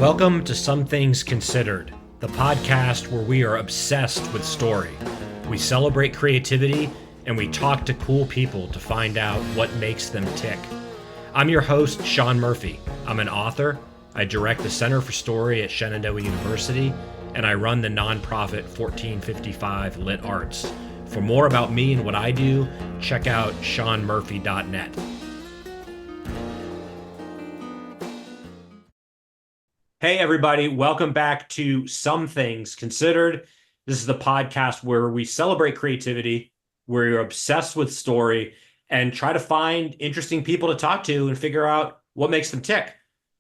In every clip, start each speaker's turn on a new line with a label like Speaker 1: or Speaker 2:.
Speaker 1: Welcome to Some Things Considered, the podcast where we are obsessed with story. We celebrate creativity and we talk to cool people to find out what makes them tick. I'm your host, Sean Murphy. I'm an author. I direct the Center for Story at Shenandoah University, and I run the nonprofit 1455 Lit Arts. For more about me and what I do, check out seanmurphy.net. Hey, everybody. Welcome back to Some Things Considered. This is the podcast where we celebrate creativity, where you're obsessed with story, and try to find interesting people to talk to and figure out what makes them tick.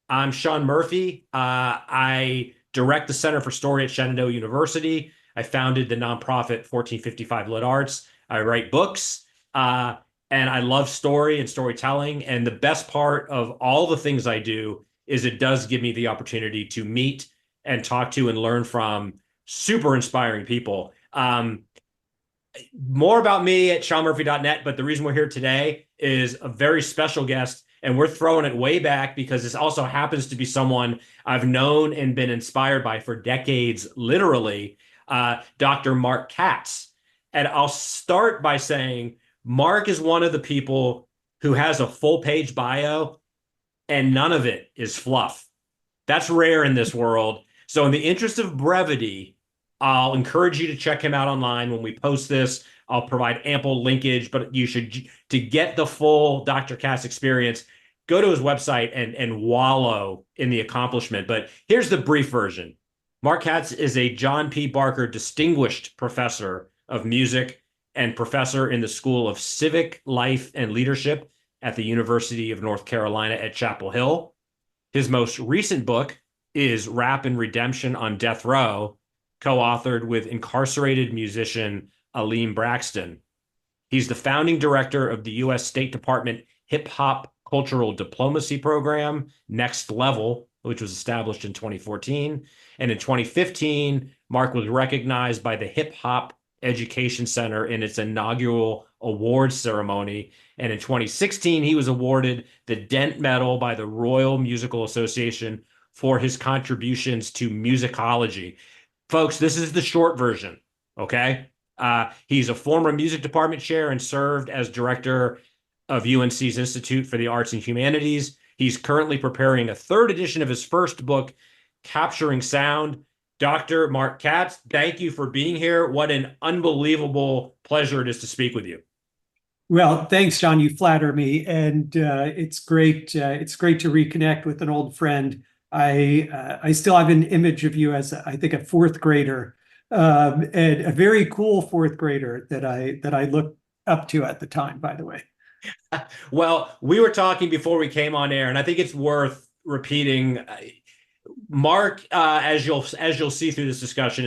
Speaker 1: I'm Sean Murphy. I direct the Center for Story at Shenandoah University. I founded the nonprofit 1455 Lit Arts. I write books, and I love story and storytelling. And the best part of all the things I do is it does give me the opportunity to meet and talk to and learn from super inspiring people. More about me at seanmurphy.net, but the reason we're here today is a very special guest, and we're throwing it way back because this also happens to be someone I've known and been inspired by for decades, literally, Dr. Mark Katz. And I'll start by saying Mark is one of the people who has a full-page bio, and none of it is fluff. That's rare in this world. So in the interest of brevity, I'll encourage you to check him out online. When we post this, I'll provide ample linkage, but you should, to get the full Dr. Katz experience, go to his website and wallow in the accomplishment. But here's the brief version. Mark Katz is a John P. Barker Distinguished Professor of Music and professor in the School of Civic Life and Leadership at the University of North Carolina at Chapel Hill. His most recent book is Rap and Redemption on Death Row, co-authored with incarcerated musician Aleem Braxton. He's the founding director of the U.S. State Department Hip Hop Cultural Diplomacy Program, Next Level, which was established in 2014. And in 2015, Mark was recognized by the Hip Hop Education Center in its inaugural awards ceremony. And in 2016, he was awarded the Dent Medal by the Royal Musical Association for his contributions to musicology. Folks, this is the short version, okay? He's a former music department chair and served as director of UNC's Institute for the Arts and Humanities. He's currently preparing a third edition of his first book, Capturing Sound. Dr. Mark Katz, thank you for being here. What an unbelievable pleasure it is to speak with you.
Speaker 2: Well, thanks, Sean. You flatter me, and it's great. It's great to reconnect with an old friend. I still have an image of you as, I think, a fourth grader, and a very cool fourth grader that I looked up to at the time, by the way.
Speaker 1: Well, we were talking before we came on air, and I think it's worth repeating. Mark, as you'll see through this discussion,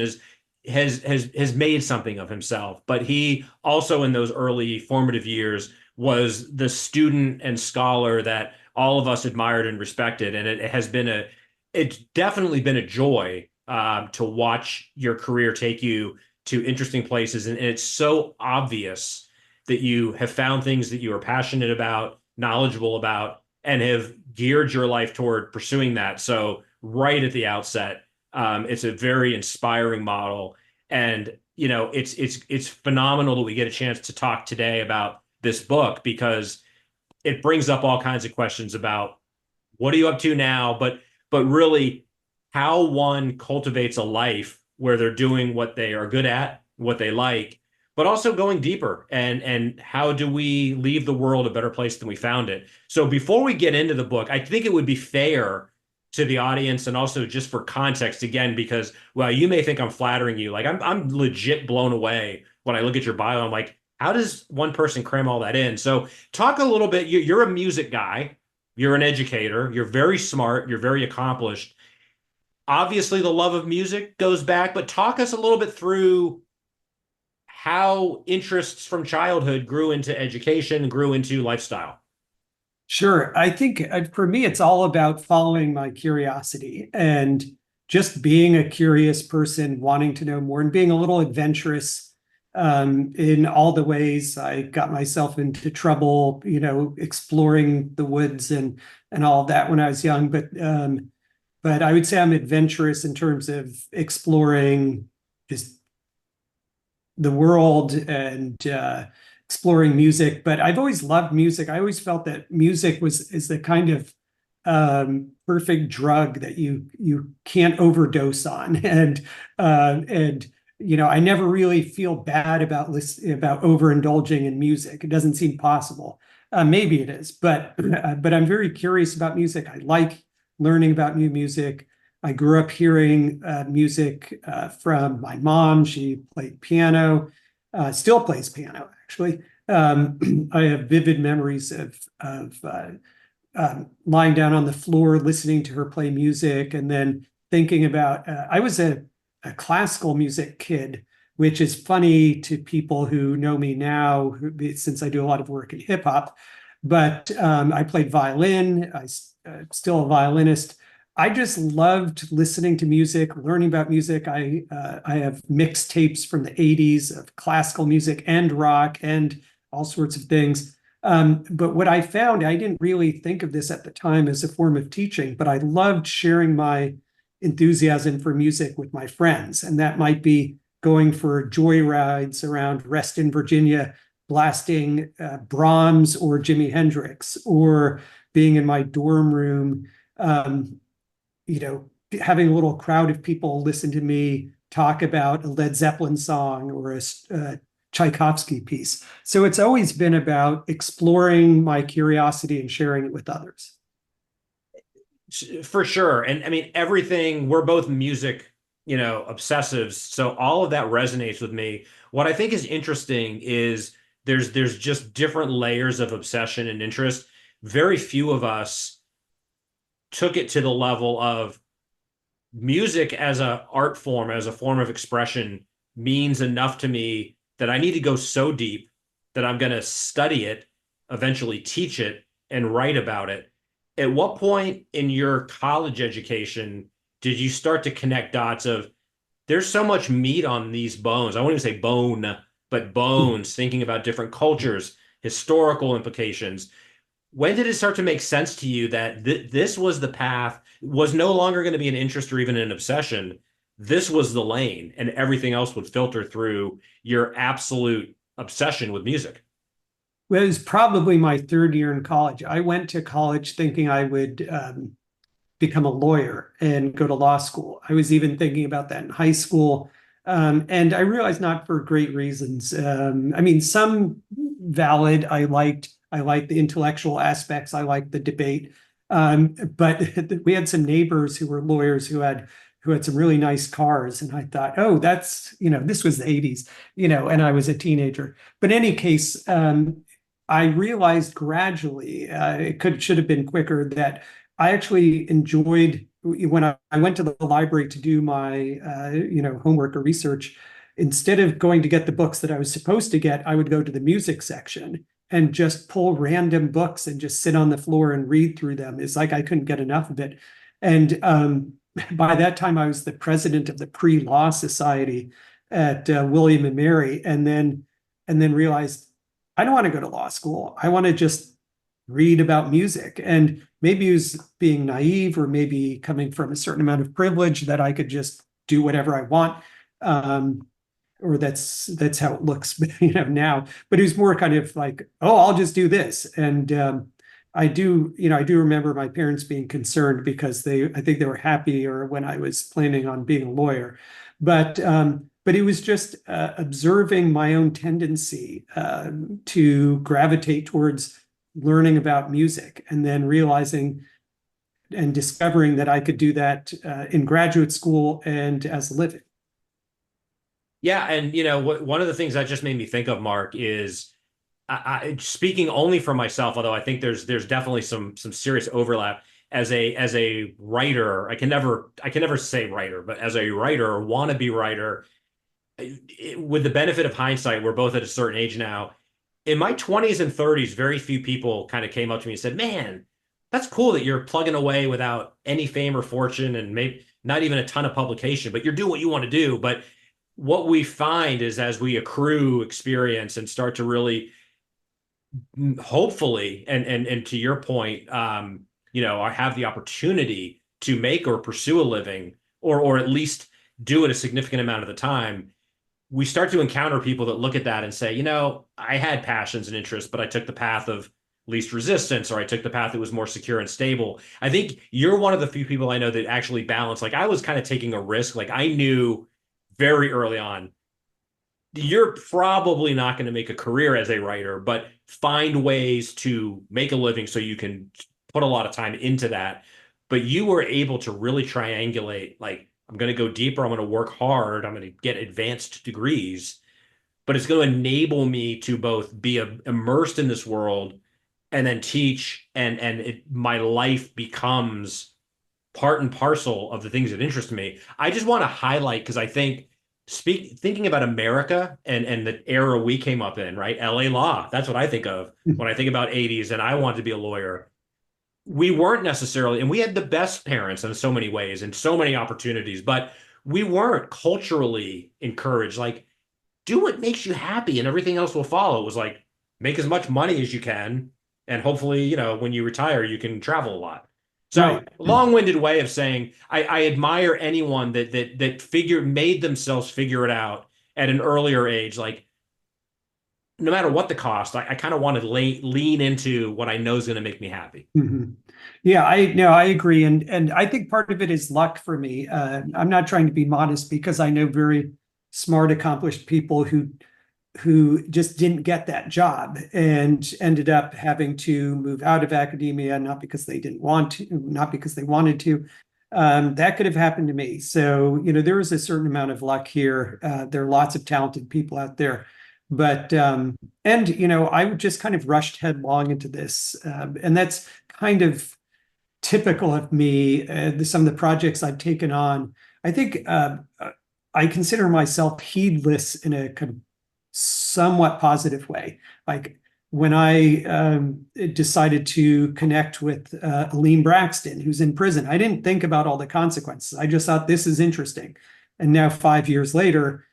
Speaker 1: has made something of himself, but he also in those early formative years was the student and scholar that all of us admired and respected, and it's definitely been a joy to watch your career take you to interesting places, and it's so obvious that you have found things that you are passionate about, knowledgeable about, and have geared your life toward pursuing that. So right at the outset, it's a very inspiring model. And, you know, it's phenomenal that we get a chance to talk today about this book, because it brings up all kinds of questions about what are you up to now, but really how one cultivates a life where they're doing what they are good at, what they like, but also going deeper, and how do we leave the world a better place than we found it. So before we get into the book, I think it would be fair to the audience, and also just for context again, because well, you may think I'm flattering you. Like I'm legit blown away when I look at your bio. I'm like, how does one person cram all that in? So talk a little bit. You're a music guy. You're an educator. You're very smart. You're very accomplished. Obviously, the love of music goes back, but talk us a little bit through how interests from childhood grew into education, grew into lifestyle.
Speaker 2: Sure. I think for me, it's all about following my curiosity and just being a curious person, wanting to know more and being a little adventurous in all the ways. I got myself into trouble, exploring the woods and all of that when I was young. But but I would say I'm adventurous in terms of exploring just the world and exploring music. But I've always loved music. I always felt that music is the kind of perfect drug that you can't overdose on, and I never really feel bad about overindulging in music. It doesn't seem possible. Maybe it is, but I'm very curious about music. I like learning about new music. I grew up hearing music from my mom. She played piano, still plays piano, actually. I have vivid memories of lying down on the floor, listening to her play music, and then thinking about. I was a classical music kid, which is funny to people who know me now, since I do a lot of work in hip hop. But I played violin. I'm still a violinist. I just loved listening to music, learning about music. I have mixtapes from the 80s of classical music and rock and all sorts of things. But what I found, I didn't really think of this at the time as a form of teaching, but I loved sharing my enthusiasm for music with my friends. And that might be going for joyrides around Reston, Virginia, blasting Brahms or Jimi Hendrix, or being in my dorm room, having a little crowd of people listen to me talk about a Led Zeppelin song or a Tchaikovsky piece. So it's always been about exploring my curiosity and sharing it with others.
Speaker 1: For sure. And I mean, everything, we're both music, obsessives. So all of that resonates with me. What I think is interesting is there's just different layers of obsession and interest. Very few of us took it to the level of music as a art form, as a form of expression means enough to me that I need to go so deep that I'm going to study it, eventually teach it, and write about it. At what point in your college education did you start to connect dots of there's so much meat on these bones? I won't even say bone, but bones, thinking about different cultures, historical implications. When did it start to make sense to you that this was the path, was no longer going to be an interest or even an obsession? This was the lane, and everything else would filter through your absolute obsession with music.
Speaker 2: Well, it was probably my third year in college. I went to college thinking I would become a lawyer and go to law school. I was even thinking about that in high school. And I realized not for great reasons. I mean, some valid. I liked the intellectual aspects. I liked the debate. But we had some neighbors who were lawyers who had some really nice cars. And I thought, oh, this was the 80s, and I was a teenager. But in any case, I realized gradually, should have been quicker, that I actually enjoyed when I went to the library to do my homework or research. Instead of going to get the books that I was supposed to get, I would go to the music section and just pull random books and just sit on the floor and read through them. It's like I couldn't get enough of it. And by that time, I was the president of the pre-law society at William and Mary, and then realized I don't want to go to law school. I want to just read about music. And maybe it was being naive, or maybe coming from a certain amount of privilege that I could just do whatever I want. Or that's how it looks, now. But it was more kind of like, oh, I'll just do this. And I do remember my parents being concerned because I think they were happier when I was planning on being a lawyer. But it was just observing my own tendency to gravitate towards learning about music, and then realizing and discovering that I could do that in graduate school and as a living.
Speaker 1: Yeah, and one of the things that just made me think of, Mark, is speaking only for myself, although I think there's definitely some serious overlap. As a writer, I can never say writer, but as a writer or wannabe writer, with the benefit of hindsight, we're both at a certain age now. In my 20s and 30s, very few people kind of came up to me and said, "Man, that's cool that you're plugging away without any fame or fortune and maybe not even a ton of publication, but you're doing what you want to do." But what we find is as we accrue experience and start to really, hopefully, and to your point, I have the opportunity to make or pursue a living, or at least do it a significant amount of the time, we start to encounter people that look at that and say, I had passions and interests, but I took the path of least resistance, or I took the path that was more secure and stable. I think you're one of the few people I know that actually balance. Like, I was kind of taking a risk. Like, I knew very early on, you're probably not going to make a career as a writer, but find ways to make a living so you can put a lot of time into that. But you were able to really triangulate, like, I'm going to go deeper, I'm going to work hard, I'm going to get advanced degrees, but it's going to enable me to both be immersed in this world and then teach, and my life becomes part and parcel of the things that interest me. I just want to highlight, because I think thinking about America and the era we came up in, right? LA law. That's what I think of when I think about 80s and I wanted to be a lawyer. We weren't necessarily, and we had the best parents in so many ways and so many opportunities, but we weren't culturally encouraged. Like, do what makes you happy and everything else will follow. It was like, make as much money as you can. And hopefully, when you retire, you can travel a lot. So,
Speaker 2: Right.
Speaker 1: long-winded way of saying, I admire anyone that made themselves figure it out at an earlier age. Like, no matter what the cost, I kind of want to lean into what I know is going to make me happy.
Speaker 2: Mhm. Yeah, I agree, and I think part of it is luck for me. I'm not trying to be modest because I know very smart, accomplished people who just didn't get that job and ended up having to move out of academia, not because they didn't want to, not because they wanted to. That could have happened to me. So, there was a certain amount of luck here. There are lots of talented people out there. But, I just kind of rushed headlong into this. And that's kind of typical of me. Some of the projects I've taken on, I think I consider myself heedless in a kind of somewhat positive way. Like when I decided to connect with Aline Braxton, who's in prison, I didn't think about all the consequences. I just thought this is interesting. And now 5 years later,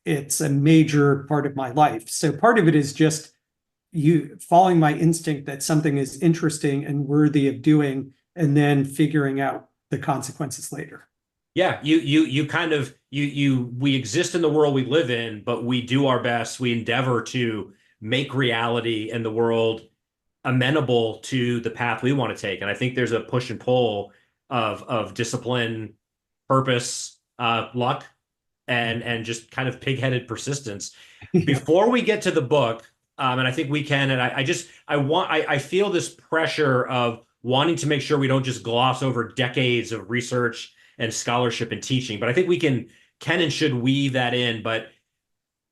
Speaker 2: it's a major part of my life. So part of it is just you following my instinct that something is interesting and worthy of doing, and then figuring out the consequences later.
Speaker 1: Yeah, you kind of we exist in the world we live in, but we do our best. We endeavor to make reality and the world amenable to the path we want to take. And I think there's a push and pull of discipline, purpose, luck, and just kind of pig-headed persistence.
Speaker 2: Yeah.
Speaker 1: Before we get to the book, and I think we can, and I feel this pressure of wanting to make sure we don't just gloss over decades of research and scholarship and teaching, but I think we can and should weave that in. But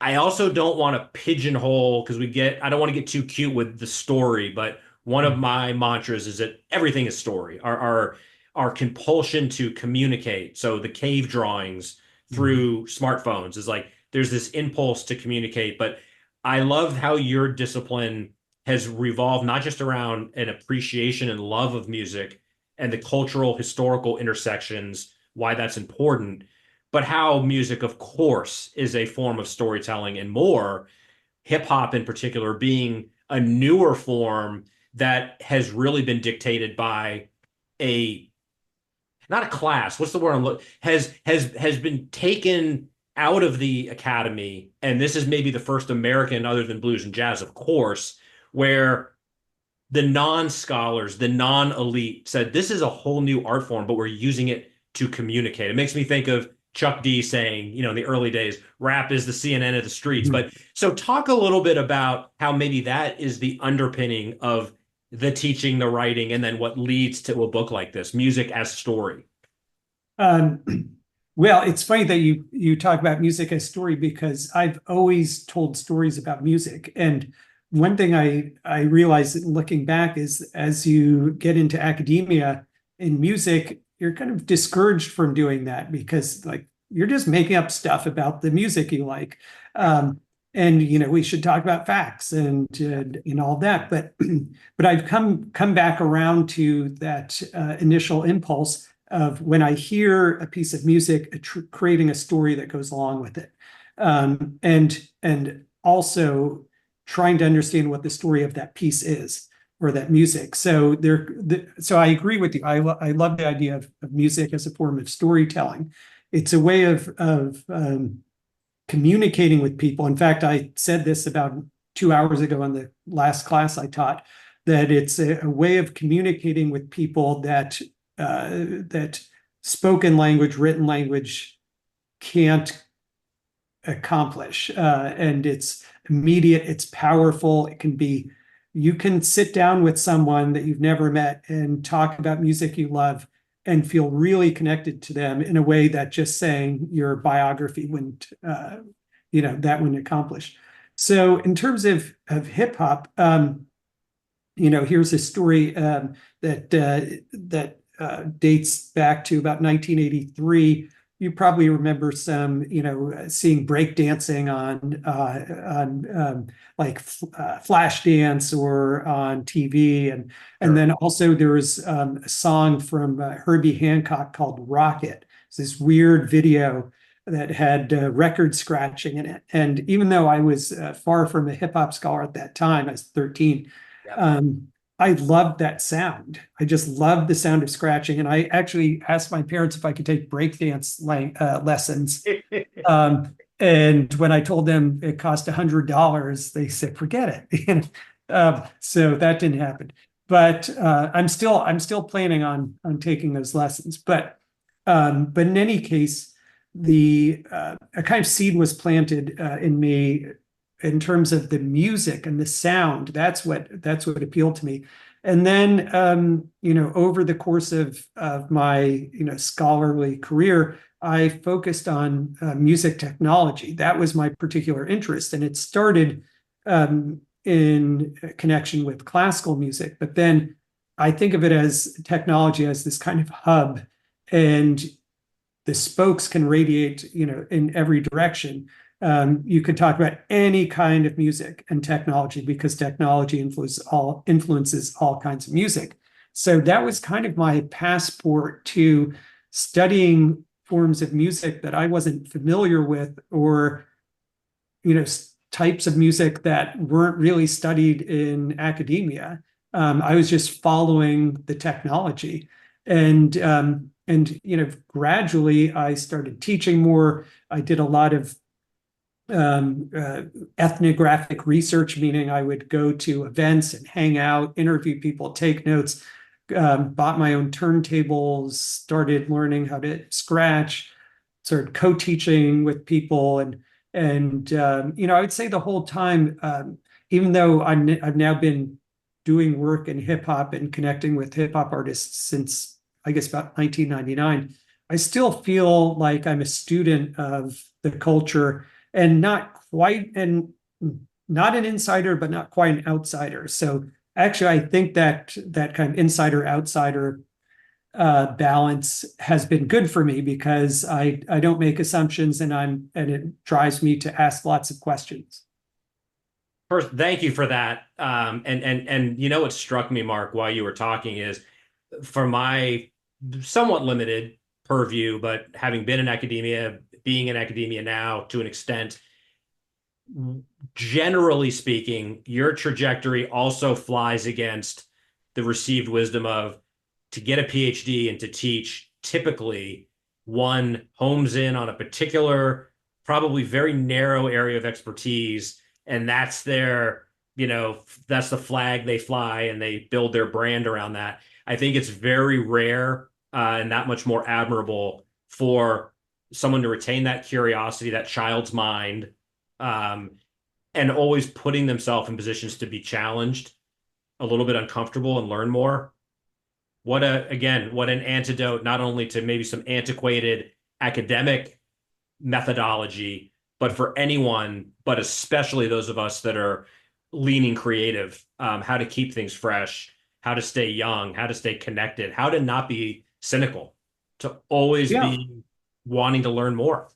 Speaker 1: I also don't want to pigeonhole, because I don't want to get too cute with the story, but one of my mantras is that everything is story. Our compulsion to communicate. So the cave drawings through smartphones is like there's this impulse to communicate. But I love how your discipline has revolved not just around an appreciation and love of music and the cultural historical intersections, why that's important, but how music, of course, is a form of storytelling, and more, hip hop in particular being a newer form that has really been dictated by a not a class. What's the word I'm looking? Has been taken out of the academy, and this is maybe the first American, other than blues and jazz, of course, where the non-scholars, the non-elite said, this is a whole new art form, but we're using it to communicate. It makes me think of Chuck D saying, in the early days, rap is the CNN of the streets. But so talk a little bit about how maybe that is the underpinning of the teaching, the writing, and then what leads to a book like this, music as story.
Speaker 2: Um, well, it's funny that you talk about music as story, because I've always told stories about music. And one thing I realized looking back is, as you get into academia in music, you're kind of discouraged from doing that, because like you're just making up stuff about the music you like. And we should talk about facts and all that. But but I've come back around to that initial impulse of, when I hear a piece of music, creating a story that goes along with it, and also trying to understand what the story of that piece is, or that music. So so I agree with you. I love the idea of music as a form of storytelling. It's a way of communicating with people. In fact, I said this about 2 hours ago in the last class I taught, that it's a way of communicating with people that spoken language, written language can't accomplish. And it's immediate, it's powerful. You can sit down with someone that you've never met and talk about music you love and feel really connected to them in a way that just saying your biography wouldn't, that wouldn't accomplish. So in terms of hip hop, here's a story that dates back to about 1983. You probably remember some, seeing breakdancing on like Flashdance or on TV, and then also there was a song from Herbie Hancock called "Rocket." It's this weird video that had record scratching in it. And even though I was far from a hip hop scholar at that time, I was 13.
Speaker 1: Yep.
Speaker 2: I loved that sound. I just loved the sound of scratching. And I actually asked my parents if I could take breakdance lessons. And when I told them it cost $100, they said, forget it. So that didn't happen. But I'm still planning on taking those lessons. But in any case, a kind of seed was planted in me in terms of the music and the sound. That's what appealed to me. And then over the course of my scholarly career, I focused on music technology. That was my particular interest, and it started in connection with classical music. But then I think of it as technology as this kind of hub, and the spokes can radiate, in every direction. You could talk about any kind of music and technology because technology influences all kinds of music. So that was kind of my passport to studying forms of music that I wasn't familiar with, or types of music that weren't really studied in academia. I was just following the technology, and gradually I started teaching more. I did a lot of ethnographic research, meaning I would go to events and hang out, interview people, take notes, bought my own turntables, started learning how to scratch, started co-teaching with people. And I would say the whole time, even though I've now been doing work in hip hop and connecting with hip hop artists since, I guess, about 1999, I still feel like I'm a student of the culture, and not an insider, but not quite an outsider. So actually, I think that kind of insider-outsider balance has been good for me, because I don't make assumptions, and it drives me to ask lots of questions.
Speaker 1: First, thank you for that. And what struck me, Mark, while you were talking is, for my somewhat limited purview, but having been in academia, being in academia now to an extent, generally speaking, your trajectory also flies against the received wisdom of, to get a PhD and to teach, typically one homes in on a particular, probably very narrow area of expertise, and that's that's the flag they fly, and they build their brand around that. I think it's very rare and that much more admirable for someone to retain that curiosity, that child's mind, and always putting themselves in positions to be challenged, a little bit uncomfortable, and learn more. What an antidote, not only to maybe some antiquated academic methodology, but for anyone, but especially those of us that are leaning creative, how to keep things fresh, how to stay young, how to stay connected, how to not be cynical, to always be wanting to learn more.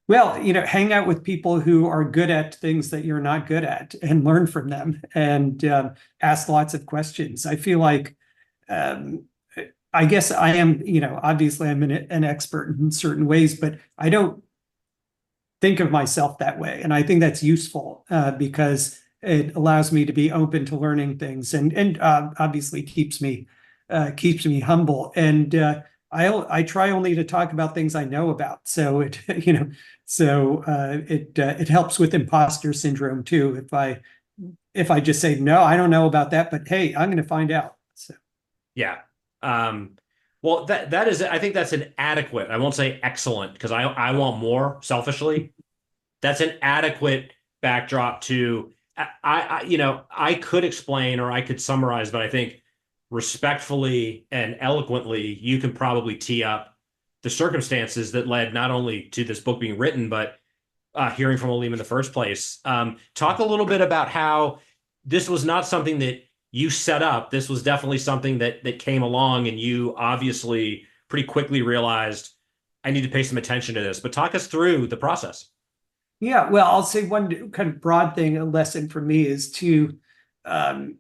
Speaker 2: Well, hang out with people who are good at things that you're not good at, and learn from them, and ask lots of questions. I feel like, I guess I am, obviously I'm an expert in certain ways, but I don't think of myself that way. And I think that's useful, because it allows me to be open to learning things, and obviously keeps me humble. And I try only to talk about things I know about. So it it helps with imposter syndrome too. If I just say no, I don't know about that, but hey, I'm going to find out. So
Speaker 1: Yeah. Um, well, that is, I think that's an adequate, I won't say excellent, because I want more selfishly. That's an adequate backdrop to, I could explain or I could summarize, but I think respectfully and eloquently, you can probably tee up the circumstances that led not only to this book being written, but hearing from Aleem in the first place. Talk a little bit about how this was not something that you set up. This was definitely something that came along, and you obviously pretty quickly realized I need to pay some attention to this. But talk us through the process.
Speaker 2: yeah, well, I'll say one kind of broad thing, a lesson for me um,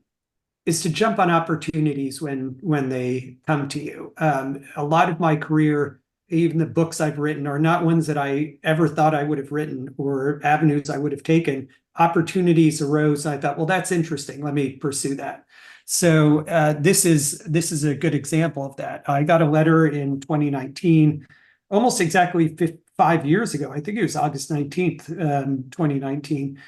Speaker 2: is to jump on opportunities when they come to you. A lot of my career, even the books I've written, are not ones that I ever thought I would have written or avenues I would have taken. Opportunities arose. I thought, well, that's interesting. Let me pursue that. So this is a good example of that. I got a letter in 2019, almost exactly 5 years ago. I think it was August 19th, 2019,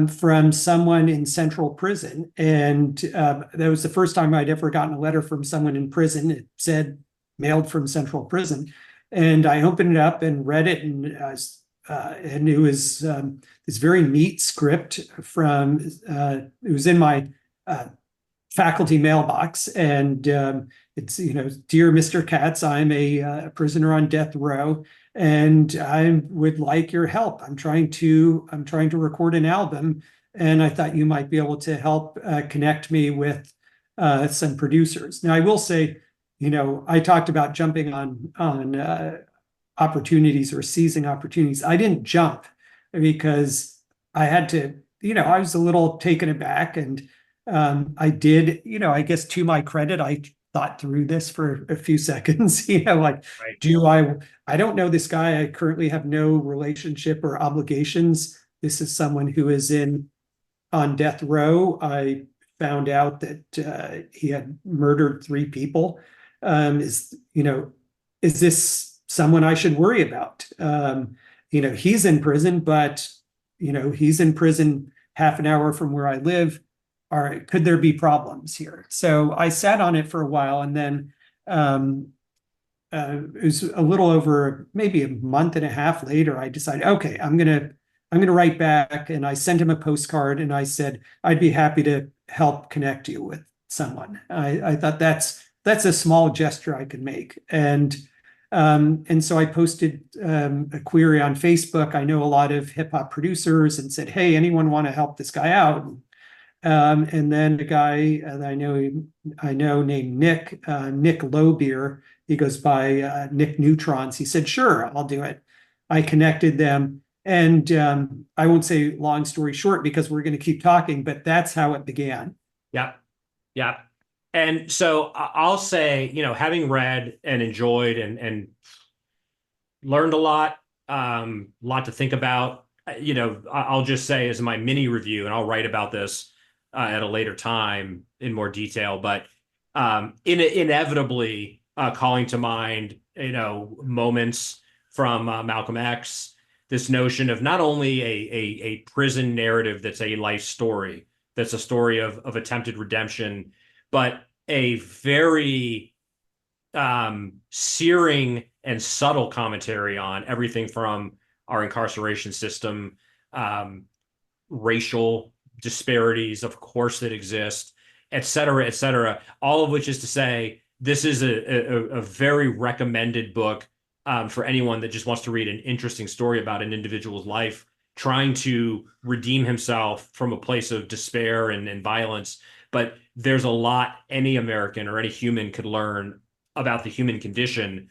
Speaker 2: from someone in Central Prison. And that was the first time I'd ever gotten a letter from someone in prison. It said mailed from Central Prison. And I opened it up and read it, and it was this very neat script from, it was in my faculty mailbox. And it's, dear Mr. Katz, I'm a prisoner on death row, and I would like your help. I'm trying to record an album, and I thought you might be able to help connect me with some producers. Now, I will say, I talked about jumping on opportunities or seizing opportunities. I didn't jump because I had to. I was a little taken aback, and I did. I guess to my credit, I thought through this for a few seconds. Like,
Speaker 1: Right.
Speaker 2: do I don't know this guy. I currently have no relationship or obligations. This is someone who is in on death row. I found out that he had murdered 3 people. Is this someone I should worry about? He's in prison, but he's in prison half an hour from where I live. Could there be problems here? So I sat on it for a while, and then it was a little over maybe a month and a half later, I decided, okay, I'm gonna write back. And I sent him a postcard, and I said, I'd be happy to help connect you with someone. I thought that's a small gesture I could make. And so I posted a query on Facebook. I know a lot of hip hop producers, and said, hey, anyone want to help this guy out? And then a guy that I know named Nick Lowbeer, he goes by Nick Neutrons. He said, sure, I'll do it. I connected them. And I won't say long story short, because we're going to keep talking, but that's how it began.
Speaker 1: Yeah. Yeah. And so I'll say, having read and enjoyed and learned a lot to think about, I'll just say as my mini review, and I'll write about this at a later time in more detail, but inevitably calling to mind, moments from Malcolm X, this notion of not only a prison narrative that's a life story, that's a story of attempted redemption, but a very searing and subtle commentary on everything from our incarceration system, racial disparities, of course, that exist, et cetera, et cetera. All of which is to say, this is a very recommended book for anyone that just wants to read an interesting story about an individual's life trying to redeem himself from a place of despair and violence. But there's a lot any American or any human could learn about the human condition.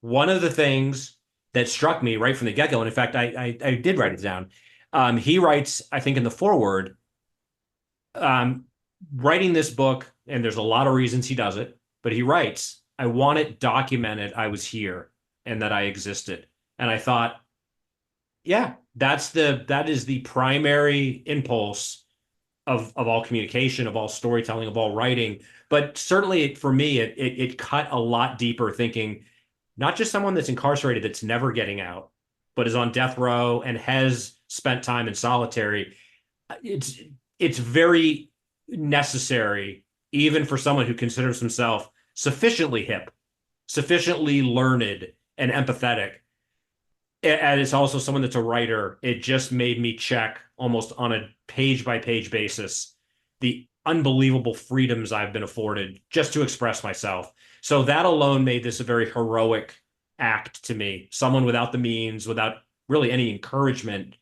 Speaker 1: One of the things that struck me right from the get-go, and in fact, I did write it down. He writes, I think in the foreword, writing this book, and there's a lot of reasons he does it, but he writes, I want it documented I was here and that I existed. And I thought, yeah, that is the primary impulse of all communication, of all storytelling, of all writing. But certainly for me, it cut a lot deeper thinking, not just someone that's incarcerated that's never getting out, but is on death row and has spent time in solitary. It's it's very necessary, even for someone who considers himself sufficiently hip, sufficiently learned and empathetic. And it's also someone that's a writer. It just made me check almost on a page by page basis the unbelievable freedoms I've been afforded just to express myself. So that alone made this a very heroic act to me. Someone without the means, without really any encouragement,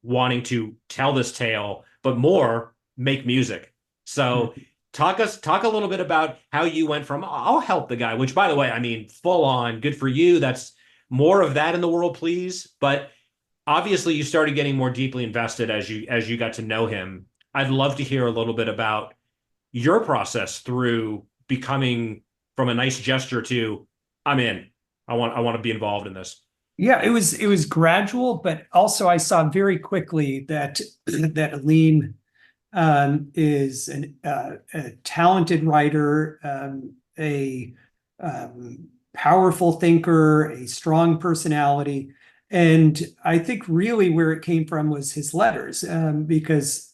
Speaker 1: wanting to tell this tale, but more make music. So talk a little bit about how you went from I'll help the guy, which by the way, I mean, full on, good for you. That's more of that in the world, please. But obviously you started getting more deeply invested as you got to know him. I'd love to hear a little bit about your process through becoming from a nice gesture to I'm in. I want to be involved in this.
Speaker 2: Yeah, it was gradual, but also I saw very quickly that that Aline is a talented writer, a powerful thinker, a strong personality. And I think really where it came from was his letters, because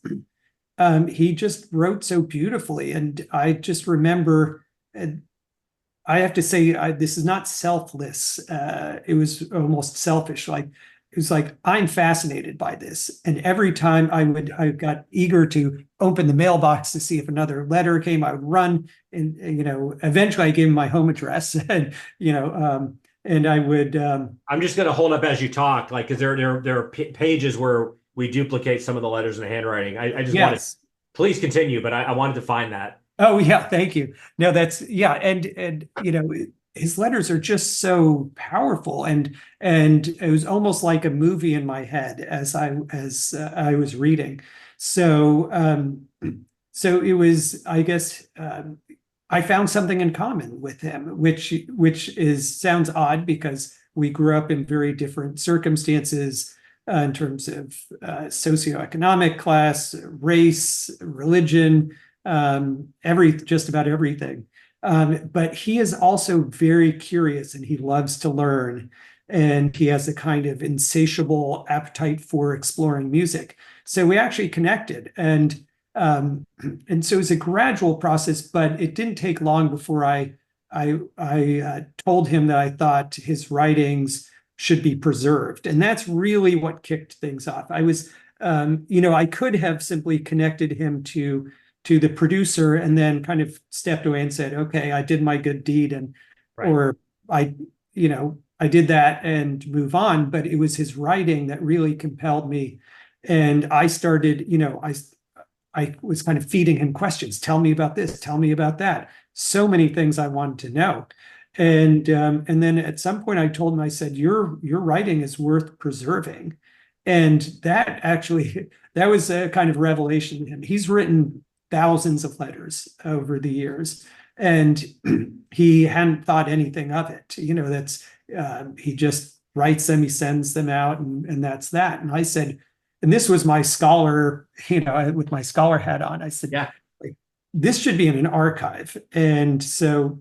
Speaker 2: he just wrote so beautifully. And I just remember, I have to say, this is not selfless. It was almost selfish. Like it was like I'm fascinated by this, and every time I got eager to open the mailbox to see if another letter came. I would run, and eventually I gave him my home address, and and I would.
Speaker 1: I'm just going to hold up as you talk, like because there are pages where we duplicate some of the letters and handwriting. I just wanted,
Speaker 2: Yes.
Speaker 1: please continue, but I wanted to find that.
Speaker 2: Oh yeah, thank you. No, that's yeah, and his letters are just so powerful, and it was almost like a movie in my head as I was reading. So so it was, I guess, I found something in common with him, which is sounds odd because we grew up in very different circumstances in terms of socioeconomic class, race, religion, just about everything. But he is also very curious and he loves to learn. And he has a kind of insatiable appetite for exploring music. So we actually connected. And so it was a gradual process, but it didn't take long before I told him that I thought his writings should be preserved. And that's really what kicked things off. I could have simply connected him to the producer and then kind of stepped away and said, okay, I did my good deed, and
Speaker 1: Right.
Speaker 2: or I did that and move on. But it was his writing that really compelled me. And I started, I was kind of feeding him questions. Tell me about this, tell me about that. So many things I wanted to know. And then at some point I told him, I said, your writing is worth preserving. And that was a kind of revelation to him. He's written thousands of letters over the years, and he hadn't thought anything of it. That's he just writes them, he sends them out, and that's that. And I said, and this was my scholar, with my scholar hat on, I said,
Speaker 1: Yeah.
Speaker 2: like, this should be in an archive. And so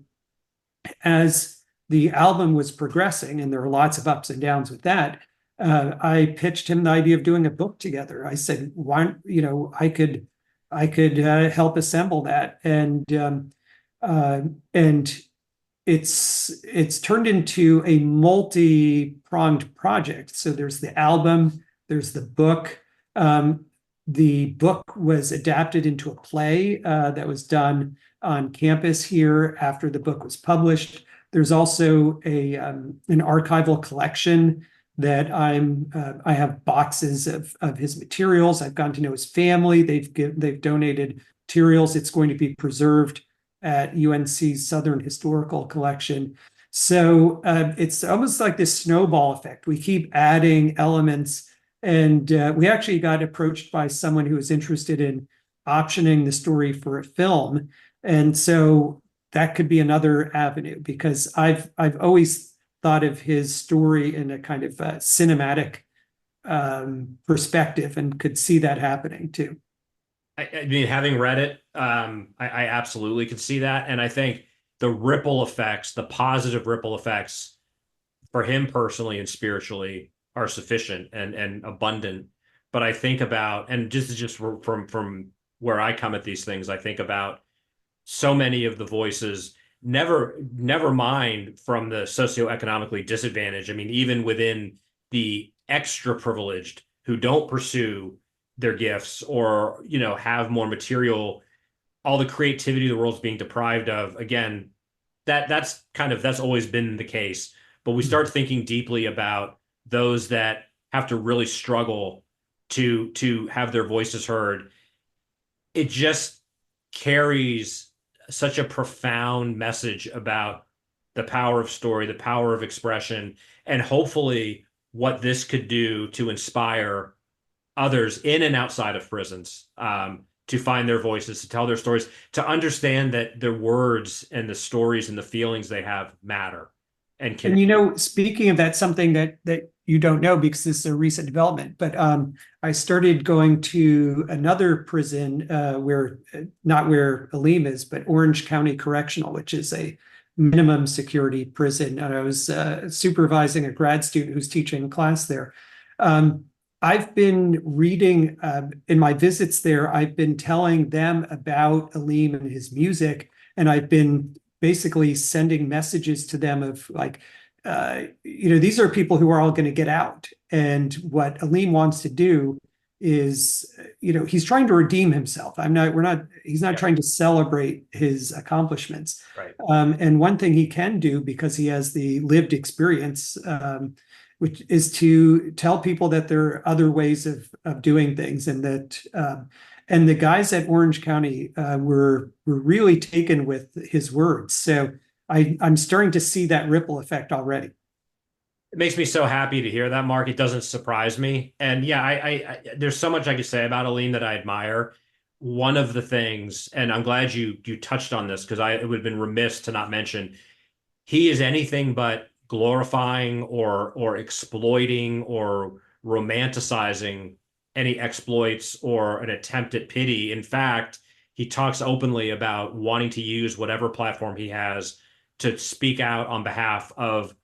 Speaker 2: as the album was progressing, and there were lots of ups and downs with that, I pitched him the idea of doing a book together. I said, why, I could help assemble that, and it's turned into a multi-pronged project. So there's the album, there's the book. The book was adapted into a play that was done on campus here after the book was published. There's also an archival collection that I have boxes of his materials. I've gotten to know his family. They've donated materials. It's going to be preserved at UNC's Southern Historical Collection. So it's almost like this snowball effect. We keep adding elements, and we actually got approached by someone who was interested in optioning the story for a film, and so that could be another avenue, because I've always thought of his story in a kind of cinematic perspective, and could see that happening too.
Speaker 1: I mean, having read it, I absolutely could see that. And I think the ripple effects, the positive ripple effects for him personally and spiritually are sufficient and abundant. But I think about, and just from where I come at these things, I think about so many of the voices, never mind from the socioeconomically disadvantaged. I mean, even within the extra privileged who don't pursue their gifts or, have more material, all the creativity the world's being deprived of. Again, that's always been the case. But we start thinking deeply about those that have to really struggle to have their voices heard. It just carries such a profound message about the power of story, the power of expression, and hopefully what this could do to inspire others in and outside of prisons, to find their voices, to tell their stories, to understand that their words and the stories and the feelings they have matter and
Speaker 2: And
Speaker 1: can.
Speaker 2: speaking of that, something that you don't know because this is a recent development, but I started going to another prison where not where Aleem is, but Orange County Correctional, which is a minimum security prison. And I was supervising a grad student who's teaching a class there. I've been reading in my visits there, I've been telling them about Aleem and his music, and I've been basically sending messages to them of like, these are people who are all going to get out. And what Aleem wants to do is, he's trying to redeem himself. He's not
Speaker 1: Yeah,
Speaker 2: trying to celebrate his accomplishments.
Speaker 1: right.
Speaker 2: And one thing he can do because he has the lived experience, which is to tell people that there are other ways of doing things, and that and the guys at Orange County were really taken with his words. So I'm starting to see that ripple effect already.
Speaker 1: It makes me so happy to hear that, Mark. It doesn't surprise me. And yeah, there's so much I could say about Aline that I admire. One of the things, and I'm glad you touched on this because it would have been remiss to not mention, he is anything but glorifying or exploiting or romanticizing any exploits or an attempt at pity. In fact, he talks openly about wanting to use whatever platform he has to speak out on behalf of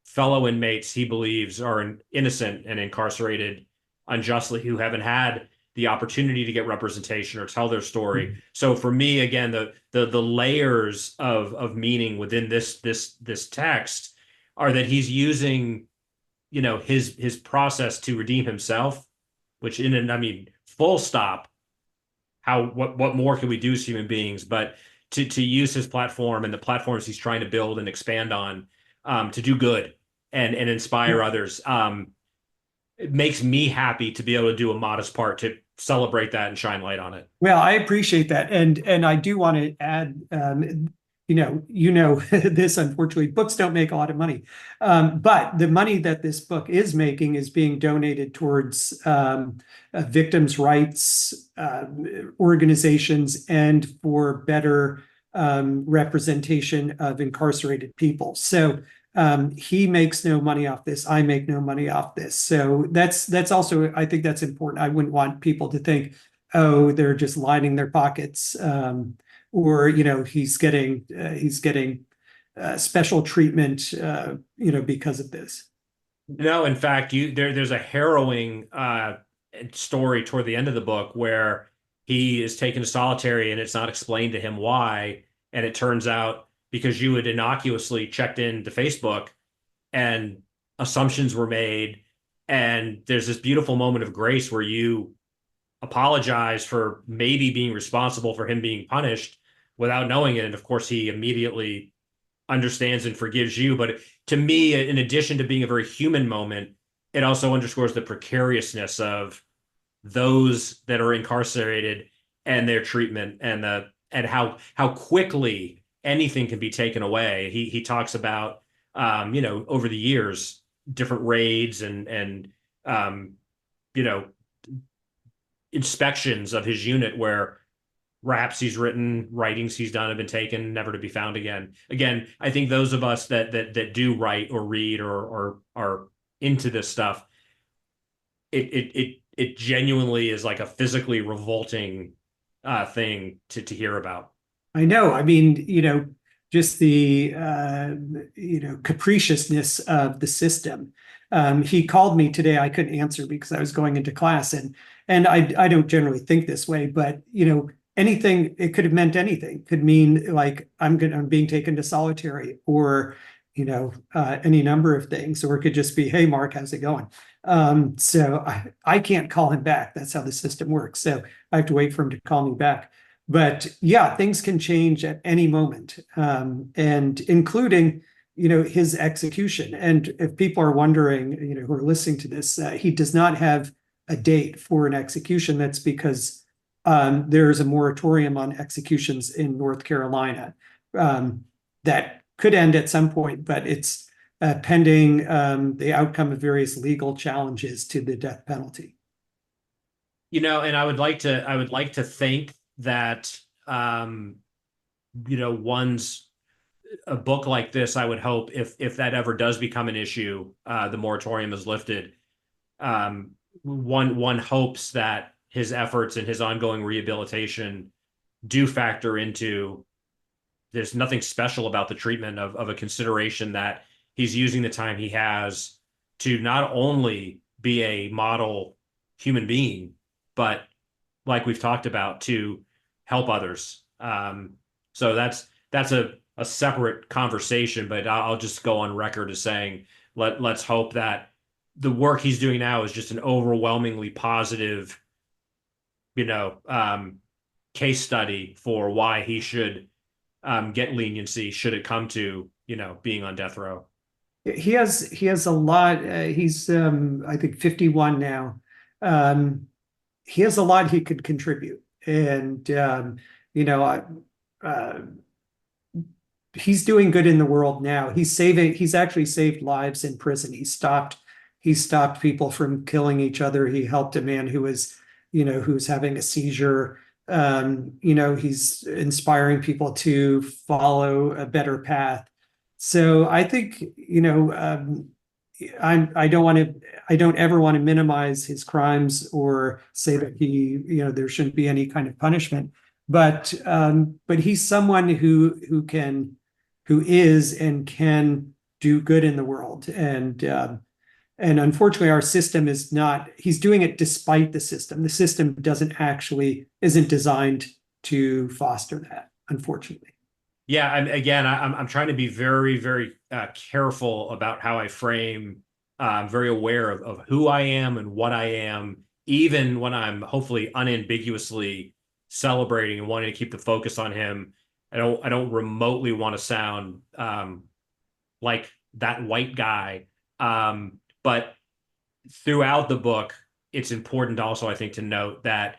Speaker 1: fellow inmates he believes are innocent and incarcerated unjustly who haven't had the opportunity to get representation or tell their story. So for me, again, the layers of meaning within this text are that he's using, his process to redeem himself, which I mean, full stop. What more can we do as human beings? But to use his platform and the platforms he's trying to build and expand on, to do good and inspire others. It makes me happy to be able to do a modest part to celebrate that and shine light on it.
Speaker 2: Well, I appreciate that, and I do want to add, this. Unfortunately, books don't make a lot of money, but the money that this book is making is being donated towards victims' rights organizations and for better representation of incarcerated people. So he makes no money off this. I make no money off this. So that's also, I think that's important. I wouldn't want people to think, oh, they're just lining their pockets, or he's getting special treatment, because of this.
Speaker 1: No, in fact, there's a harrowing story toward the end of the book where he is taken to solitary and it's not explained to him why. And it turns out because you had innocuously checked into Facebook and assumptions were made. And there's this beautiful moment of grace where you apologize for maybe being responsible for him being punished without knowing it. And of course, he immediately understands and forgives you. But to me, in addition to being a very human moment, it also underscores the precariousness of those that are incarcerated and their treatment and how quickly anything can be taken away. He talks about over the years different raids and inspections of his unit where raps he's written, writings he's done have been taken, never to be found again. Again, I think those of us that do write or read or are into this stuff, it genuinely is like a physically revolting thing to hear about.
Speaker 2: I know. I mean, just the capriciousness of the system. He called me today. I couldn't answer because I was going into class, and I don't generally think this way, but anything, it could have meant anything. Could mean like I'm being taken to solitary, or any number of things, or it could just be, hey Mark, how's it going? So I can't call him back. That's how the system works. So I have to wait for him to call me back. But yeah, things can change at any moment, and including, his execution. And if people are wondering, who are listening to this, he does not have a date for an execution. That's because there's a moratorium on executions in North Carolina that could end at some point, but it's pending the outcome of various legal challenges to the death penalty.
Speaker 1: And I would like to think that, one's a book like this, I would hope if that ever does become an issue, the moratorium is lifted. One hopes that his efforts and his ongoing rehabilitation do factor into, there's nothing special about the treatment of a consideration that he's using the time he has to not only be a model human being, but like we've talked about, to help others. So that's a separate conversation, but I'll just go on record as saying, let's hope that the work he's doing now is just an overwhelmingly positive, case study for why he should get leniency should it come to, being on death row.
Speaker 2: He has a lot. He's I think 51 now. He has a lot he could contribute, and you know, uh, he's doing good in the world now. He's actually saved lives in prison. He stopped people from killing each other. He helped a man who was having a seizure. He's inspiring people to follow a better path. So I think, I don't ever want to minimize his crimes or say that there shouldn't be any kind of punishment. But he's someone who is and can do good in the world. And unfortunately, our system is not, he's doing it despite the system. The system isn't designed to foster that, unfortunately.
Speaker 1: Yeah, I'm trying to be very, very careful about how I frame. I'm very aware of who I am and what I am, even when I'm hopefully unambiguously celebrating and wanting to keep the focus on him. I don't remotely want to sound like that white guy. But throughout the book, it's important also, I think, to note that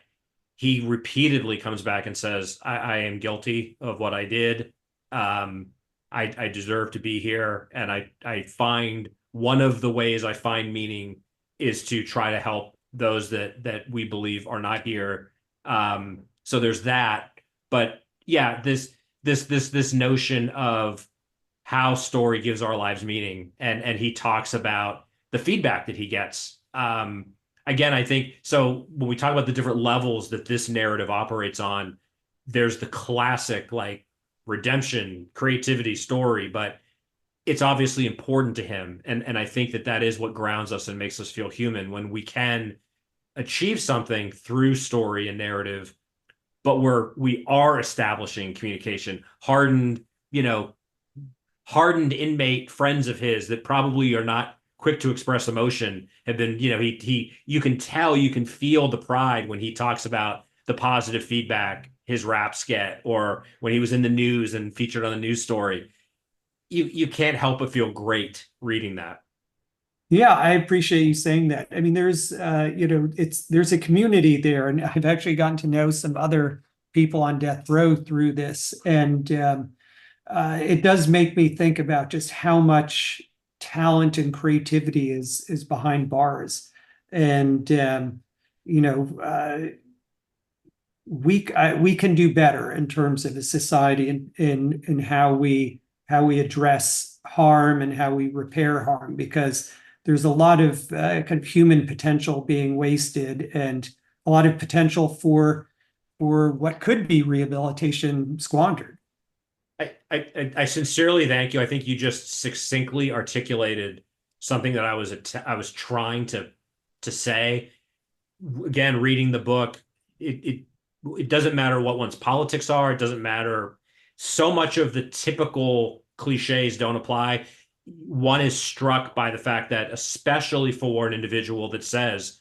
Speaker 1: he repeatedly comes back and says, I am guilty of what I did. I deserve to be here. And I find one of the ways I find meaning is to try to help those that we believe are not here. So there's that. But yeah, this notion of how story gives our lives meaning, and he talks about the feedback that he gets. Again, I think so. When we talk about the different levels that this narrative operates on, there's the classic like redemption, creativity story, but it's obviously important to him. And I think that is what grounds us and makes us feel human when we can achieve something through story and narrative, but we are establishing communication. Hardened inmate friends of his that probably are not quick to express emotion have been, you can feel the pride when he talks about the positive feedback his raps get, or when he was in the news and featured on a news story. You can't help but feel great reading that.
Speaker 2: Yeah, I appreciate you saying that. I mean, there's there's a community there, and I've actually gotten to know some other people on death row through this, and it does make me think about just how much talent and creativity is behind bars. And we can do better in terms of a society in how we address harm and how we repair harm, because there's a lot of kind of human potential being wasted, and a lot of potential for for what could be rehabilitation squandered.
Speaker 1: I sincerely thank you. I think you just succinctly articulated something that I was trying to say. Again, reading the book, it doesn't matter what one's politics are. It doesn't matter. So much of the typical cliches don't apply. One is struck by the fact that, especially for an individual that says,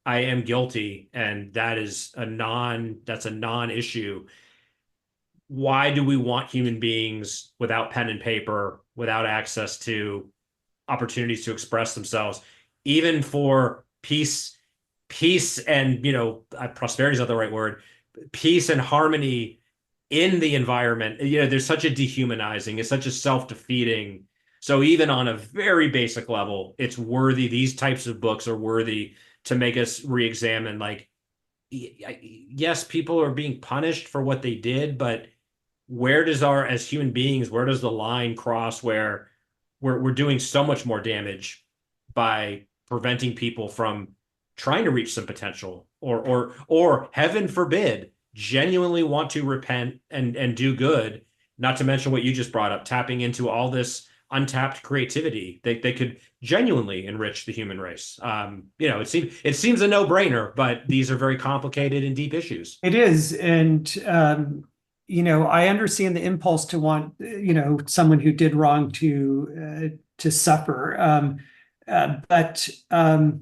Speaker 1: I am guilty, and that's a non-issue. Why do we want human beings without pen and paper, without access to opportunities to express themselves, even for peace and, prosperity is not the right word, peace and harmony in the environment? There's such a dehumanizing, it's such a self-defeating. So even on a very basic level, it's worthy. These types of books are worthy to make us re-examine, like, yes, people are being punished for what they did, but as human beings, where does the line cross where we're doing so much more damage by preventing people from trying to reach some potential, or heaven forbid, genuinely want to repent and do good, not to mention what you just brought up, tapping into all this untapped creativity. They could genuinely enrich the human race. It seems a no-brainer, but these are very complicated and deep issues.
Speaker 2: It is. And, I understand the impulse to want, someone who did wrong to suffer. But, to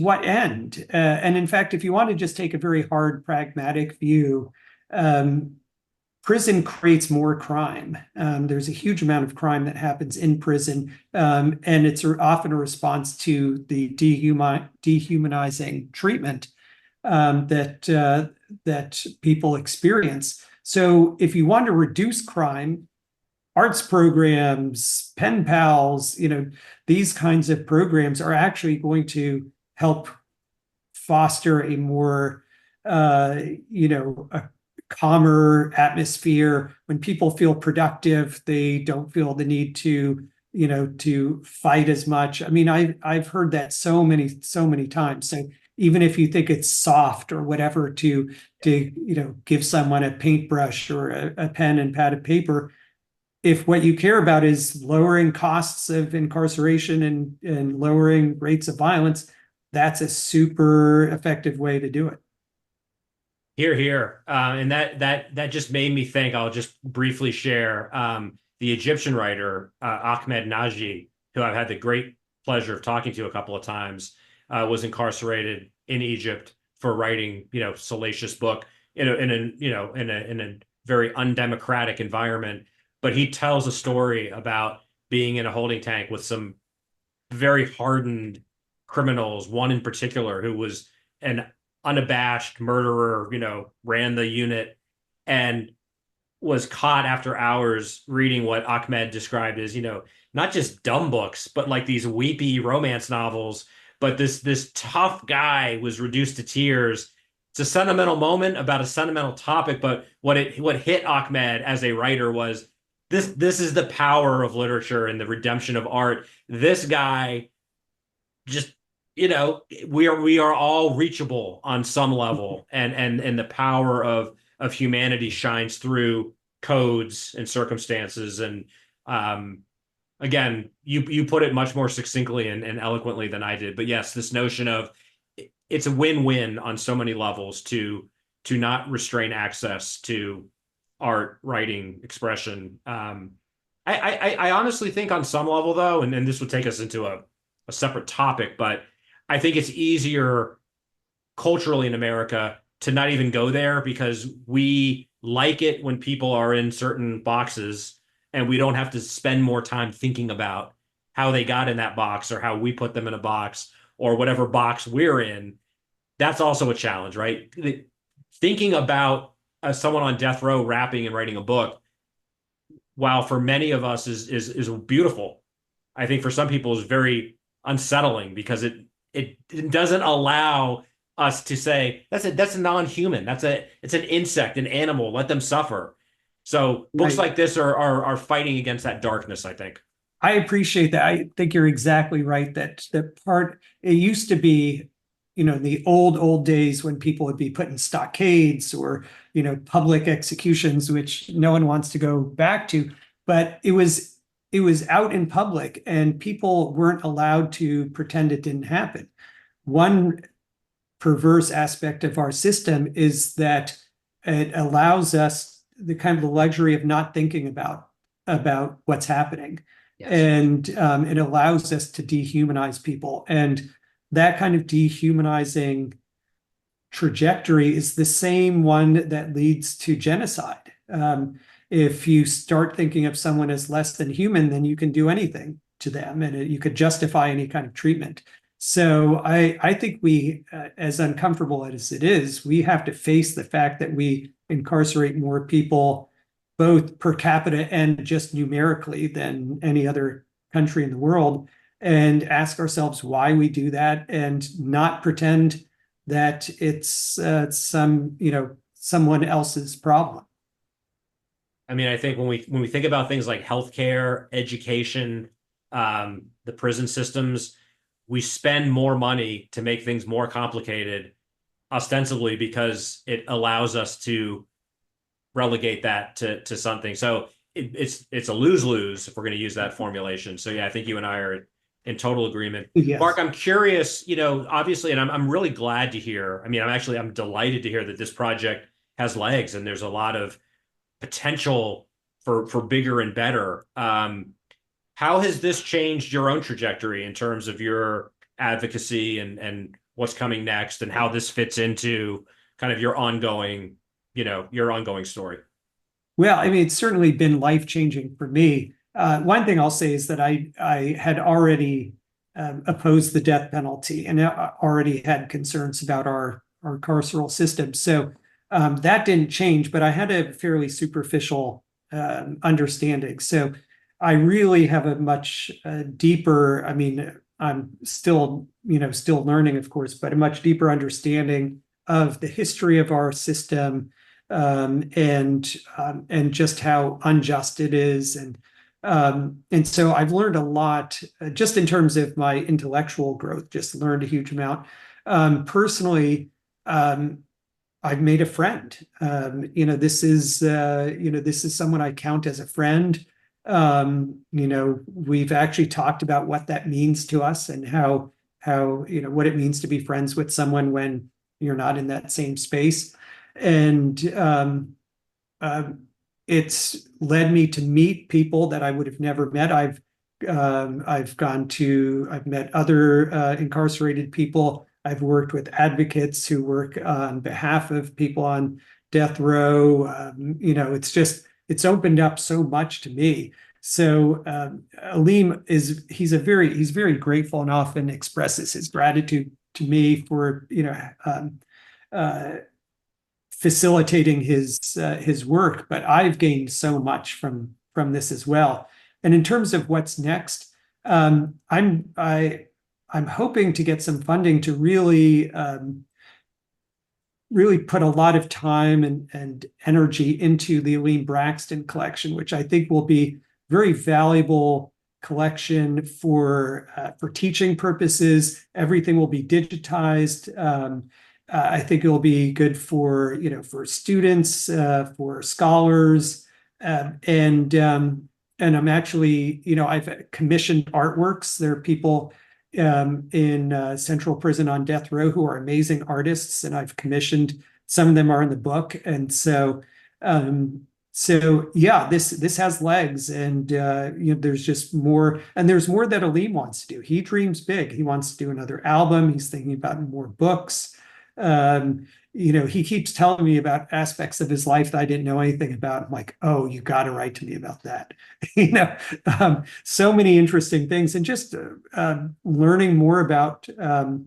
Speaker 2: what end? And in fact, if you want to just take a very hard, pragmatic view, prison creates more crime. There's a huge amount of crime that happens in prison, and it's often a response to the dehumanizing treatment that people experience. So, if you want to reduce crime, arts programs, pen pals, these kinds of programs are actually going to help foster a more, a calmer atmosphere. When people feel productive, they don't feel the need to fight as much. I mean, I've heard that so many times. So even if you think it's soft or whatever to give someone a paintbrush or a pen and pad of paper, if what you care about is lowering costs of incarceration and lowering rates of violence, that's a super effective way to do it.
Speaker 1: Here, here. And that just made me think. I'll just briefly share, the Egyptian writer, Ahmed Najee, who I've had the great pleasure of talking to a couple of times, was incarcerated in Egypt for writing, salacious book in a very undemocratic environment. But he tells a story about being in a holding tank with some very hardened criminals, one in particular who was an unabashed murderer, ran the unit, and was caught after hours reading what Ahmed described as, not just dumb books, but like these weepy romance novels. But this tough guy was reduced to tears. It's a sentimental moment about a sentimental topic, but what hit Ahmed as a writer was this is the power of literature and the redemption of art. This guy just, we are all reachable on some level, and the power of humanity shines through codes and circumstances. And again, you put it much more succinctly and eloquently than I did. But yes, this notion of it's a win-win on so many levels to not restrain access to art, writing, expression. I honestly think on some level, though, and this would take us into a separate topic, but I think it's easier culturally in America to not even go there, because we like it when people are in certain boxes and we don't have to spend more time thinking about how they got in that box or how we put them in a box or whatever box we're in. That's also a challenge, right? Thinking about someone on death row rapping and writing a book, while for many of us is beautiful, I think for some people is very unsettling, because it doesn't allow us to say that's a non-human, it's an insect, an animal, let them suffer. So books
Speaker 2: Right.
Speaker 1: like this are fighting against that darkness, I think.
Speaker 2: I appreciate that. I think you're exactly right. That part, it used to be in the old days when people would be put in stockades or, public executions, which no one wants to go back to. But it was out in public and people weren't allowed to pretend it didn't happen. One perverse aspect of our system is that it allows us the kind of the luxury of not thinking about what's happening.
Speaker 1: Yes.
Speaker 2: And it allows us to dehumanize people. And that kind of dehumanizing trajectory is the same one that leads to genocide. If you start thinking of someone as less than human, then you can do anything to them and you could justify any kind of treatment. So I think we, as uncomfortable as it is, we have to face the fact that we incarcerate more people, both per capita and just numerically, than any other country in the world, and ask ourselves why we do that and not pretend that it's someone else's problem.
Speaker 1: I mean, I think when we think about things like healthcare, education, the prison systems, we spend more money to make things more complicated, ostensibly because it allows us to relegate that to something. So it's a lose-lose if we're going to use that formulation. So yeah, I think you and I are in total agreement.
Speaker 2: Yes.
Speaker 1: Mark, I'm curious, obviously, and I'm really glad to hear. I mean, I'm delighted to hear that this project has legs and there's a lot of potential for bigger and better. How has this changed your own trajectory in terms of your advocacy and what's coming next and how this fits into kind of your ongoing story?
Speaker 2: Well, I mean, it's certainly been life-changing for me. One thing I'll say is that I had already opposed the death penalty and already had concerns about our carceral system. So that didn't change, but I had a fairly superficial understanding. So I really have a much deeper, I mean, I'm still learning, of course, but a much deeper understanding of the history of our system, and just how unjust it is. And so I've learned a lot just in terms of my intellectual growth, just learned a huge amount. Personally, I've made a friend. This is someone I count as a friend. We've actually talked about what that means to us and how what it means to be friends with someone when you're not in that same space. And it's led me to meet people that I would have never met. I've met other incarcerated people. I've worked with advocates who work on behalf of people on death row. It's opened up so much to me. So Aleem he's very grateful and often expresses his gratitude to me for facilitating his work. But I've gained so much from this as well. And in terms of what's next, I'm hoping to get some funding to really put a lot of time and energy into the Aleem Braxton collection, which I think will be very valuable collection for teaching purposes. Everything will be digitized. I think it will be good for students, for scholars, and I'm actually I've commissioned artworks. There are people in Central Prison on death row who are amazing artists, and I've commissioned some of them are in the book. And so yeah, this has legs, and there's just more, and there's more that Aleem wants to do. He dreams big. He wants to do another album. He's thinking about more books. He keeps telling me about aspects of his life that I didn't know anything about. I'm like, oh, you got to write to me about that. So many interesting things, and just learning more about a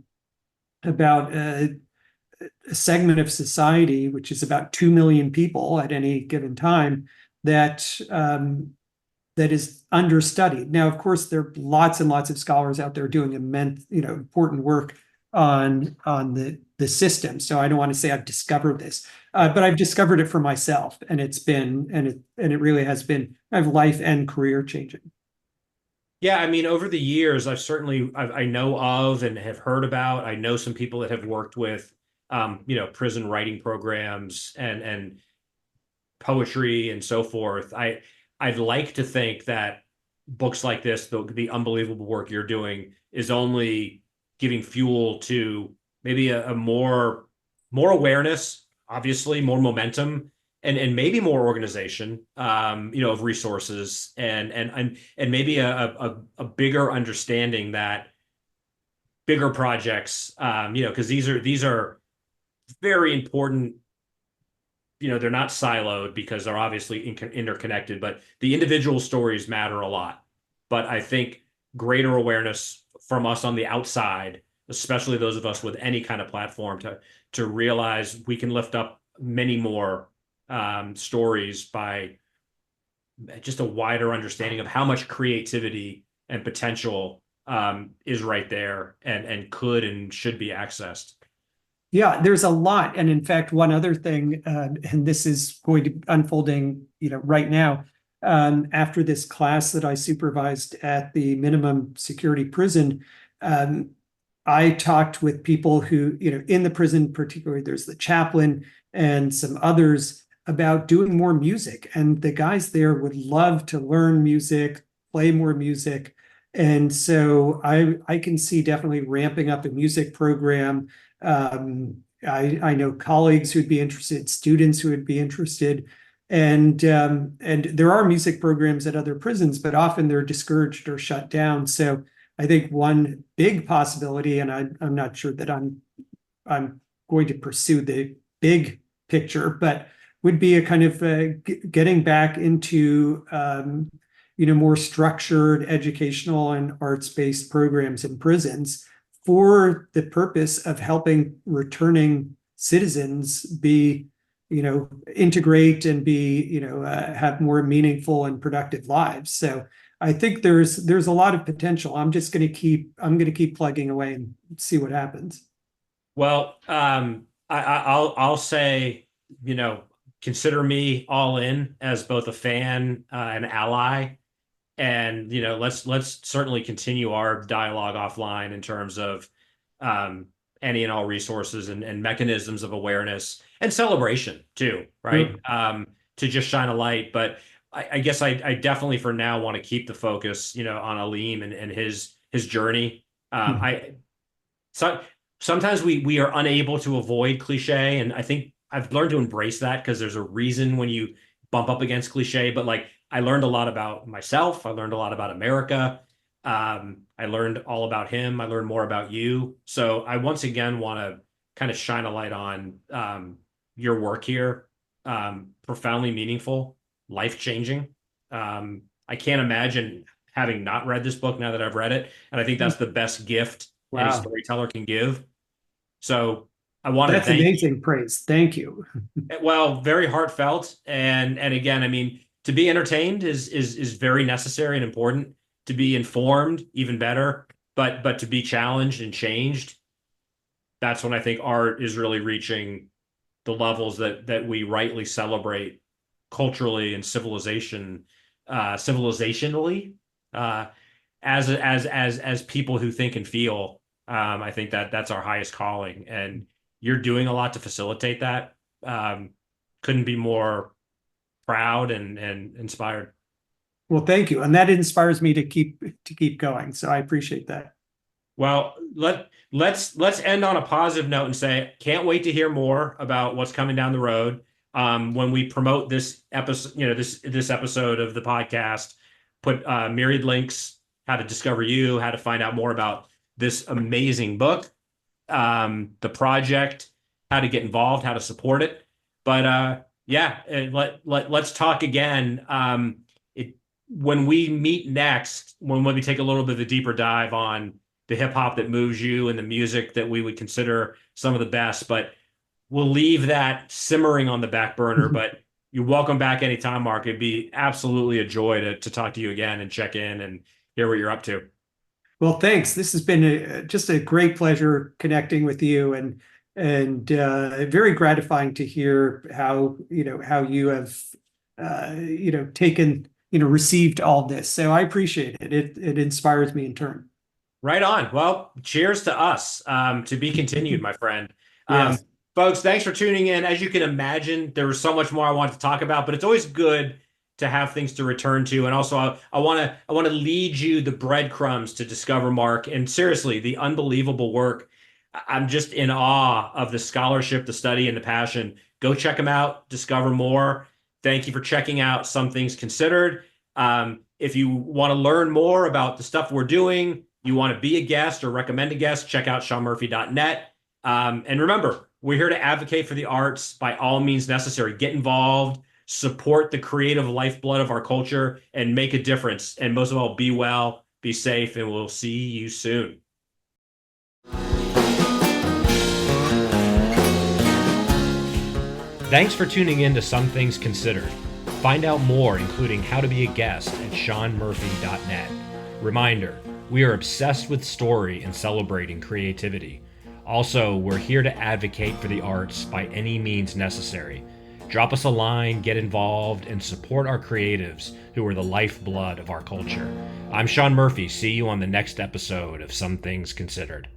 Speaker 2: segment of society, which is about 2 million people at any given time, that is understudied. Now, of course, there are lots and lots of scholars out there doing immense, important work on the system. So I don't want to say I've discovered this, but I've discovered it for myself, and it really has been life and career changing.
Speaker 1: Yeah, I mean, over the years, I know of and have heard about. I know some people that have worked with, prison writing programs and poetry and so forth. I'd like to think that books like this, the unbelievable work you're doing, is only giving fuel to maybe a more awareness, obviously more momentum, and maybe more organization, of resources and maybe a bigger understanding that bigger projects, because these are very important. They're not siloed because they're obviously interconnected, but the individual stories matter a lot. But I think greater awareness from us on the outside, especially those of us with any kind of platform, to realize we can lift up many more stories by just a wider understanding of how much creativity and potential is right there and could and should be accessed.
Speaker 2: Yeah, there's a lot. And in fact, one other thing, and this is going to unfolding, right now, after this class that I supervised at the minimum security prison, um, I talked with people who, in the prison, particularly there's the chaplain and some others about doing more music. And the guys there would love to learn music, play more music. And so I can see definitely ramping up a music program. I know colleagues who'd be interested, students who would be interested, and there are music programs at other prisons, but often they're discouraged or shut down. So I think one big possibility, and I'm not sure that I'm going to pursue the big picture, but would be a kind of getting back into more structured educational and arts-based programs in prisons for the purpose of helping returning citizens be, integrate and be, have more meaningful and productive lives. So I think there's a lot of potential. I'm going to keep plugging away and see what happens.
Speaker 1: Well, I'll say, consider me all in as both a fan, an ally, and let's certainly continue our dialogue offline in terms of um, any and all resources and mechanisms of awareness and celebration too, right?
Speaker 2: Sure.
Speaker 1: To just shine a light. But I guess I definitely for now want to keep the focus, on Aleem and his journey. I so sometimes we are unable to avoid cliche, and I think I've learned to embrace that because there's a reason when you bump up against cliche. But like I learned a lot about myself. I learned a lot about America. I learned all about him. I learned more about you. So I once again want to kind of shine a light on your work here. Profoundly meaningful, life changing. I can't imagine having not read this book now that I've read it, and I think that's the best gift any
Speaker 2: Wow.
Speaker 1: storyteller can give. So I want to
Speaker 2: That's
Speaker 1: thank you.
Speaker 2: amazing praise. Thank you.
Speaker 1: Well, very heartfelt, and again, I mean, to be entertained is very necessary and important. To be informed, even better. But to be challenged and changed, that's when I think art is really reaching the levels that we rightly celebrate culturally and civilizationally, uh, as people who think and feel. I think that's our highest calling, and you're doing a lot to facilitate that. Um, couldn't be more proud and inspired.
Speaker 2: Well, thank you. And that inspires me to keep going. So I appreciate that.
Speaker 1: Well, let's end on a positive note and say can't wait to hear more about what's coming down the road. When we promote this episode, this episode of the podcast, put myriad links, how to discover you, how to find out more about this amazing book, the project, how to get involved, how to support it. But yeah, let's talk again. When we meet next, when we take a little bit of a deeper dive on the hip hop that moves you and the music that we would consider some of the best, but we'll leave that simmering on the back burner. But you're welcome back anytime, Mark. It'd be absolutely a joy to talk to you again and check in and hear what you're up to.
Speaker 2: Well, thanks. This has been just a great pleasure connecting with you, and very gratifying to hear how you have taken received all this. So I appreciate it. It inspires me in turn.
Speaker 1: Right on. Well, cheers to us. To be continued, my friend. Um,
Speaker 2: Yes.
Speaker 1: Folks, thanks for tuning in. As you can imagine, there was so much more I wanted to talk about, but it's always good to have things to return to. And also, I want to lead you the breadcrumbs to discover Mark. And seriously, the unbelievable work. I'm just in awe of the scholarship, the study, and the passion. Go check him out, discover more. Thank you for checking out Some Things Considered. If you want to learn more about the stuff we're doing, you want to be a guest or recommend a guest, check out SeanMurphy.net. And remember, we're here to advocate for the arts by all means necessary. Get involved, support the creative lifeblood of our culture, and make a difference. And most of all, be well, be safe, and we'll see you soon. Thanks for tuning in to Some Things Considered. Find out more, including how to be a guest, at SeanMurphy.net. Reminder, we are obsessed with story and celebrating creativity. Also, we're here to advocate for the arts by any means necessary. Drop us a line, get involved, and support our creatives who are the lifeblood of our culture. I'm Sean Murphy. See you on the next episode of Some Things Considered.